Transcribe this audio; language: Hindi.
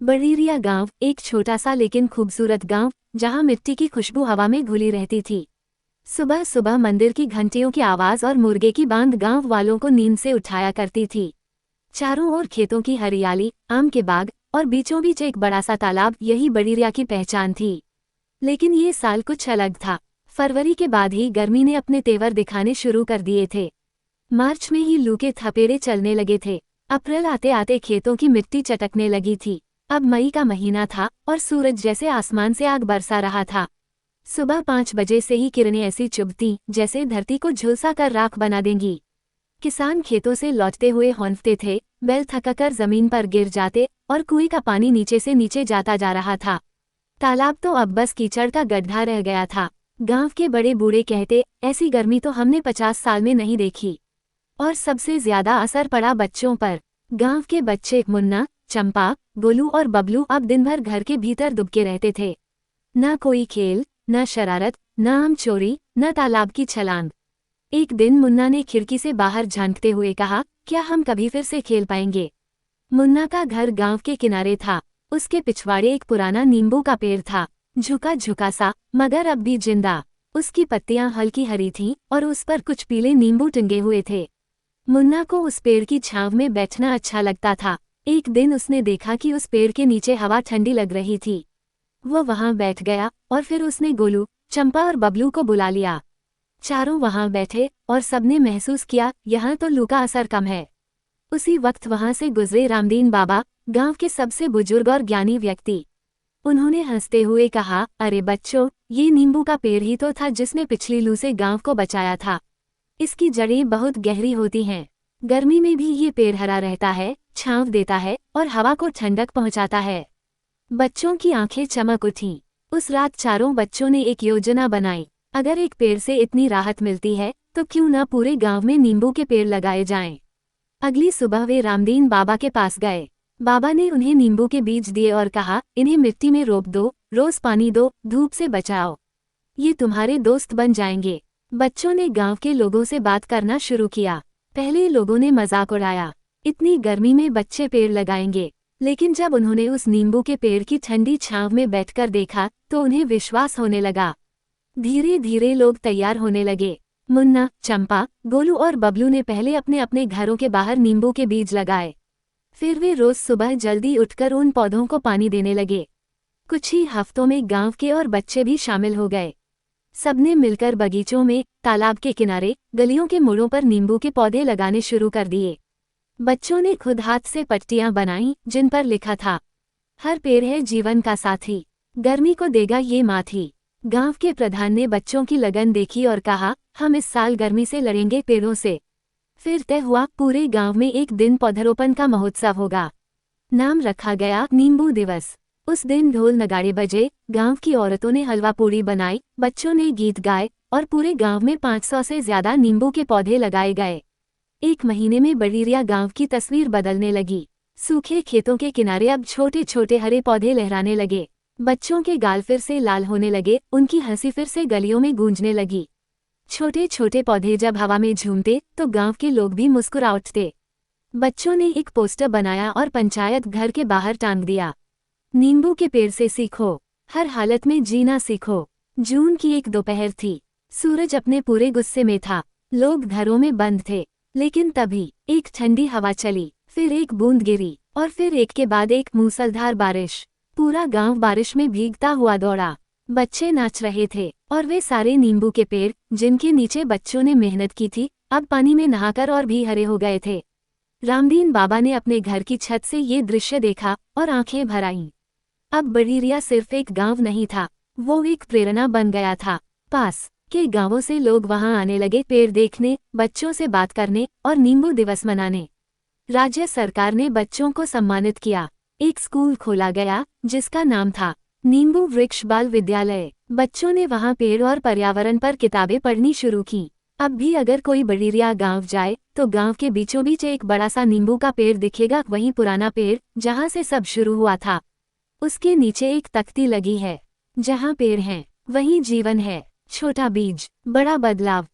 बड़ीरिया गांव एक छोटा सा लेकिन खूबसूरत गांव, जहां मिट्टी की खुशबू हवा में घुली रहती थी। सुबह सुबह मंदिर की घंटियों की आवाज और मुर्गे की बांग गांव वालों को नींद से उठाया करती थी। चारों ओर खेतों की हरियाली, आम के बाग और बीचों बीच एक बड़ा सा तालाब, यही बड़ीरिया की पहचान थी। लेकिन ये साल कुछ अलग था। फरवरी के बाद ही गर्मी ने अपने तेवर दिखाने शुरू कर दिए थे। मार्च में ही लू के थपेड़े चलने लगे थे। अप्रैल आते आते खेतों की मिट्टी चटकने लगी थी। अब मई का महीना था और सूरज जैसे आसमान से आग बरसा रहा था। सुबह 5 बजे से ही किरणें ऐसी चुभती जैसे धरती को झुलसा कर राख बना देंगी। किसान खेतों से लौटते हुए हौंफते थे, बैल थककर जमीन पर गिर जाते और कुएं का पानी नीचे से नीचे जाता जा रहा था। तालाब तो अब बस कीचड़ का गड्ढा रह गया था। गांव के बड़े बूढ़े कहते, ऐसी गर्मी तो हमने 50 साल में नहीं देखी। और सबसे ज्यादा असर पड़ा बच्चों पर। गांव के बच्चे मुन्ना, चंपा, गोलू और बबलू अब दिन भर घर के भीतर दुबके रहते थे। न कोई खेल, न शरारत, न आम चोरी, न तालाब की छलांग। एक दिन मुन्ना ने खिड़की से बाहर झांकते हुए कहा, क्या हम कभी फिर से खेल पाएंगे? मुन्ना का घर गांव के किनारे था। उसके पिछवाड़े एक पुराना नींबू का पेड़ था, झुका झुका सा मगर अब भी जिंदा। उसकी पत्तियां हल्की हरी थीं और उस पर कुछ पीले नींबू टिंगे हुए थे। मुन्ना को उस पेड़ की छांव में बैठना अच्छा लगता था। एक दिन उसने देखा कि उस पेड़ के नीचे हवा ठंडी लग रही थी। वो वहां बैठ गया और फिर उसने गोलू, चंपा और बबलू को बुला लिया। चारों वहां बैठे और सबने महसूस किया, यहाँ तो लू का असर कम है। उसी वक्त वहां से गुजरे रामदीन बाबा, गांव के सबसे बुजुर्ग और ज्ञानी व्यक्ति। उन्होंने हंसते हुए कहा, अरे बच्चों, ये नींबू का पेड़ ही तो था जिसने पिछली लू से गांव को बचाया था। इसकी जड़ें बहुत गहरी होती हैं। गर्मी में भी ये पेड़ हरा रहता है, छांव देता है और हवा को ठंडक पहुंचाता है। बच्चों की आंखें चमक उठीं। उस रात चारों बच्चों ने एक योजना बनाई। अगर एक पेड़ से इतनी राहत मिलती है तो क्यों न पूरे गांव में नींबू के पेड़ लगाए जाएं। अगली सुबह वे रामदीन बाबा के पास गए। बाबा ने उन्हें नींबू के बीज दिए और कहा, इन्हें मिट्टी में रोप दो, रोज पानी दो, धूप से बचाओ। ये तुम्हारे दोस्त बन जाएंगे। बच्चों ने गांव के लोगों से बात करना शुरू किया। पहले लोगों ने मजाक उड़ाया, इतनी गर्मी में बच्चे पेड़ लगाएंगे। लेकिन जब उन्होंने उस नींबू के पेड़ की ठंडी छांव में बैठकर देखा तो उन्हें विश्वास होने लगा। धीरे धीरे लोग तैयार होने लगे। मुन्ना, चंपा, गोलू और बबलू ने पहले अपने अपने घरों के बाहर नींबू के बीज लगाए। फिर वे रोज सुबह जल्दी उठकर उन पौधों को पानी देने लगे। कुछ ही हफ्तों में गांव के और बच्चे भी शामिल हो गए। सबने मिलकर बगीचों में, तालाब के किनारे, गलियों के मोड़ों पर नींबू के पौधे लगाने शुरू कर दिए। बच्चों ने खुद हाथ से पट्टियां बनाईं जिन पर लिखा था, हर पेड़ है जीवन का साथी, गर्मी को देगा ये माथी। गांव के प्रधान ने बच्चों की लगन देखी और कहा, हम इस साल गर्मी से लड़ेंगे पेड़ों से। फिर तय हुआ, पूरे गांव में एक दिन पौधरोपण का महोत्सव होगा। नाम रखा गया नींबू दिवस। उस दिन ढोल नगाड़े बजे, गांव की औरतों ने हलवा पूड़ी बनाई, बच्चों ने गीत गाए और पूरे गांव में 500 से ज्यादा नींबू के पौधे लगाए गए। एक महीने में बड़ीरिया गांव की तस्वीर बदलने लगी। सूखे खेतों के किनारे अब छोटे छोटे हरे पौधे लहराने लगे। बच्चों के गाल फिर से लाल होने लगे, उनकी हंसी फिर से गलियों में गूंजने लगी। छोटे छोटे पौधे जब हवा में झूमते तो गांव के लोग भी मुस्कुरा उठते। बच्चों ने एक पोस्टर बनाया और पंचायत घर के बाहर टांग दिया, नींबू के पेड़ से सीखो, हर हालत में जीना सीखो। जून की एक दोपहर थी। सूरज अपने पूरे गुस्से में था। लोग घरों में बंद थे। लेकिन तभी एक ठंडी हवा चली, फिर एक बूंद गिरी और फिर एक के बाद एक मूसलधार बारिश। पूरा गांव बारिश में भीगता हुआ दौड़ा। बच्चे नाच रहे थे और वे सारे नींबू के पेड़ जिनके नीचे बच्चों ने मेहनत की थी, अब पानी में नहाकर और भी हरे हो गए थे। रामदीन बाबा ने अपने घर की छत से ये दृश्य देखा और आंखें भर आईं। अब बड़ीरिया सिर्फ एक गांव नहीं था, वो एक प्रेरणा बन गया था। पास के गांवों से लोग वहां आने लगे, पेड़ देखने, बच्चों से बात करने और नींबू दिवस मनाने। राज्य सरकार ने बच्चों को सम्मानित किया। एक स्कूल खोला गया जिसका नाम था नींबू वृक्ष बाल विद्यालय। बच्चों ने वहां पेड़ और पर्यावरण पर किताबें पढ़नी शुरू की। अब भी अगर कोई बड़ीरिया गांव जाए तो गांव के बीचों बीच एक बड़ा सा नींबू का पेड़ दिखेगा, वही पुराना पेड़ जहां से सब शुरू हुआ था। उसके नीचे एक तख्ती लगी है, जहां पेड़ हैं वहीं जीवन है। छोटा बीज, बड़ा बदलाव।